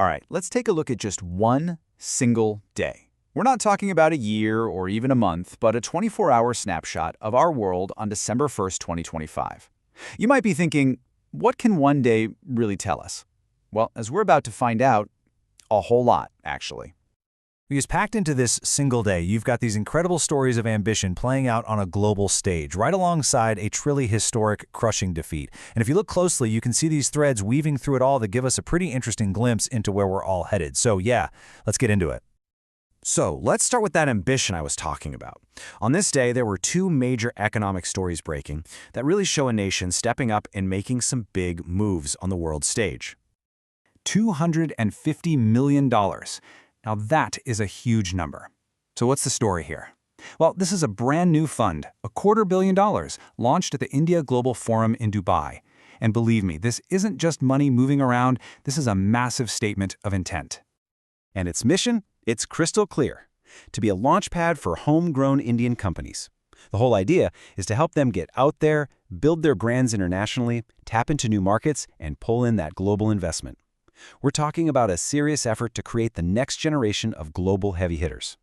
All right, let's take a look at just one single day. We're not talking about a year or even a month, but a 24-hour snapshot of our world on December 1st, 2025. You might be thinking, what can one day really tell us? Well, as we're about to find out, a whole lot, actually. Because packed into this single day, you've got these incredible stories of ambition playing out on a global stage, right alongside a truly historic, crushing defeat. And if you look closely, you can see these threads weaving through it all that give us a pretty interesting glimpse into where we're all headed. So yeah, let's get into it. So let's start with that ambition I was talking about. On this day, there were two major economic stories breaking that really show a nation stepping up and making some big moves on the world stage. $250 million. Now that is a huge number. So what's the story here? Well, this is a brand new fund, $250 million, launched at the India Global Forum in Dubai. And believe me, this isn't just money moving around, this is a massive statement of intent. And its mission? It's crystal clear: to be a launchpad for homegrown Indian companies. The whole idea is to help them get out there, build their brands internationally, tap into new markets, and pull in that global investment. We're talking about a serious effort to create the next generation of global heavy hitters.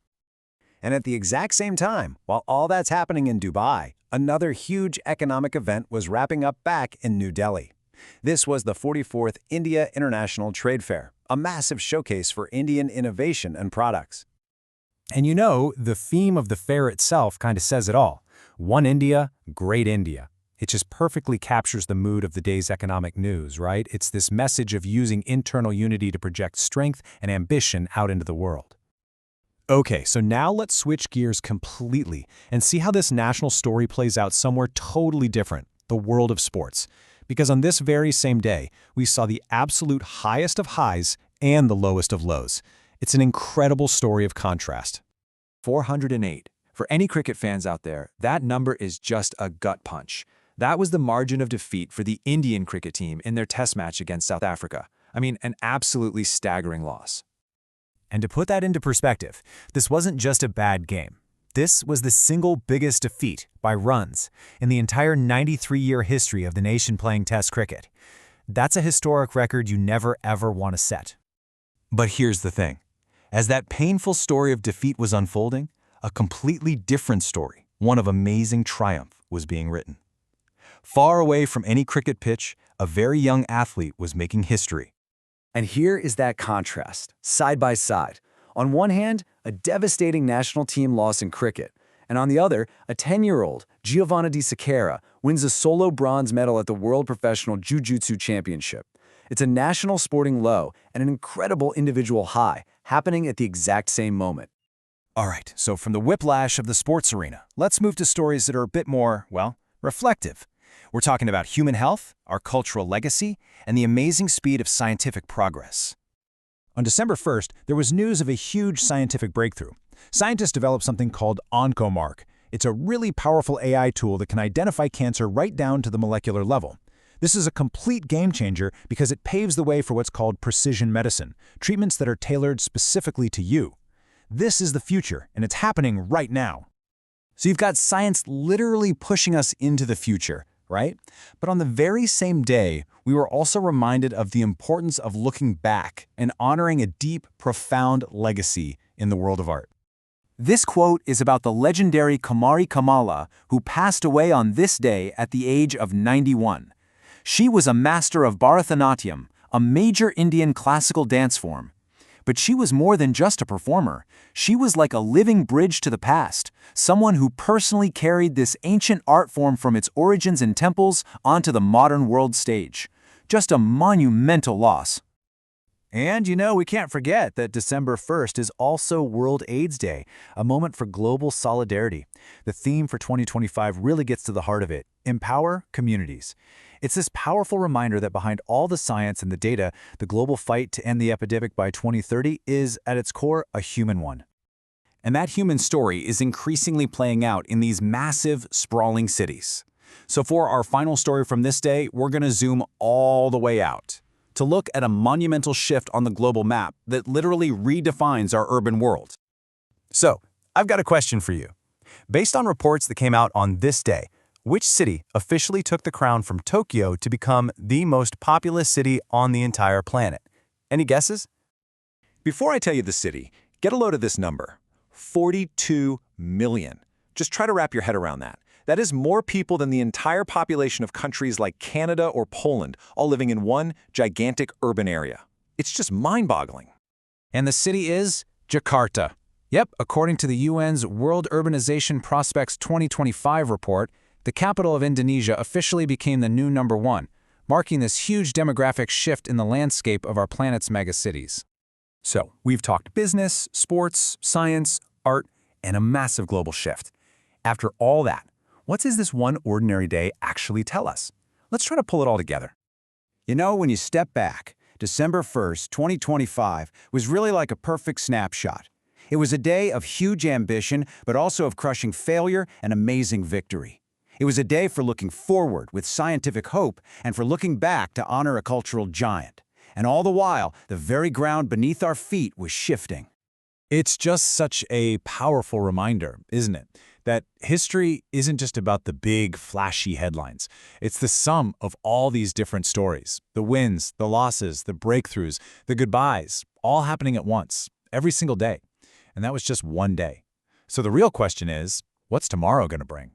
And at the exact same time, while all that's happening in Dubai, another huge economic event was wrapping up back in New Delhi. This was the 44th India International Trade Fair, a massive showcase for Indian innovation and products. And you know, the theme of the fair itself kind of says it all. One India, great India. It just perfectly captures the mood of the day's economic news, right? It's this message of using internal unity to project strength and ambition out into the world. Okay, so now let's switch gears completely and see how this national story plays out somewhere totally different, the world of sports. Because on this very same day, we saw the absolute highest of highs and the lowest of lows. It's an incredible story of contrast. 408. For any cricket fans out there, that number is just a gut punch. That was the margin of defeat for the Indian cricket team in their test match against South Africa. I mean, an absolutely staggering loss. And to put that into perspective, this wasn't just a bad game. This was the single biggest defeat by runs in the entire 93-year history of the nation playing Test cricket. That's a historic record you never ever want to set. But here's the thing. As that painful story of defeat was unfolding, a completely different story, one of amazing triumph, was being written. Far away from any cricket pitch, a very young athlete was making history. And here is that contrast, side by side. On one hand, a devastating national team loss in cricket, and on the other, a 10-year-old, Giovanna Di Sacchera, wins a solo bronze medal at the World Professional Jiu-Jitsu Championship. It's a national sporting low and an incredible individual high, happening at the exact same moment. All right, so from the whiplash of the sports arena, let's move to stories that are a bit more, well, reflective. We're talking about human health, our cultural legacy, and the amazing speed of scientific progress. On December 1st, there was news of a huge scientific breakthrough. Scientists developed something called OncoMark. It's a really powerful AI tool that can identify cancer right down to the molecular level. This is a complete game changer because it paves the way for what's called precision medicine, treatments that are tailored specifically to you. This is the future, and it's happening right now. So you've got science literally pushing us into the future, right? But on the very same day, we were also reminded of the importance of looking back and honoring a deep, profound legacy in the world of art. This quote is about the legendary Kumari Kamala, who passed away on this day at the age of 91. She was a master of Bharatanatyam, a major Indian classical dance form. But she was more than just a performer. She was like a living bridge to the past, someone who personally carried this ancient art form from its origins in temples onto the modern world stage. Just a monumental loss. And you know, we can't forget that December 1st is also World AIDS Day, a moment for global solidarity. The theme for 2025 really gets to the heart of it: empower communities. It's this powerful reminder that behind all the science and the data, the global fight to end the epidemic by 2030 is, at its core, a human one. And that human story is increasingly playing out in these massive, sprawling cities. So for our final story from this day, we're going to zoom all the way out to look at a monumental shift on the global map that literally redefines our urban world. So, I've got a question for you. Based on reports that came out on this day, which city officially took the crown from Tokyo to become the most populous city on the entire planet? Any guesses? Before I tell you the city, get a load of this number. 42 million. Just try to wrap your head around that. That is more people than the entire population of countries like Canada or Poland, all living in one gigantic urban area. It's just mind-boggling. And the city is Jakarta. Yep, according to the UN's World Urbanization Prospects 2025 report, the capital of Indonesia officially became the new #1, marking this huge demographic shift in the landscape of our planet's megacities. So, we've talked business, sports, science, art, and a massive global shift. After all that, what does this one ordinary day actually tell us? Let's try to pull it all together. You know, when you step back, December 1st, 2025 was really like a perfect snapshot. It was a day of huge ambition, but also of crushing failure and amazing victory. It was a day for looking forward with scientific hope and for looking back to honor a cultural giant. And all the while, the very ground beneath our feet was shifting. It's just such a powerful reminder, isn't it? That history isn't just about the big, flashy headlines. It's the sum of all these different stories. The wins, the losses, the breakthroughs, the goodbyes, all happening at once, every single day. And that was just one day. So the real question is, what's tomorrow going to bring?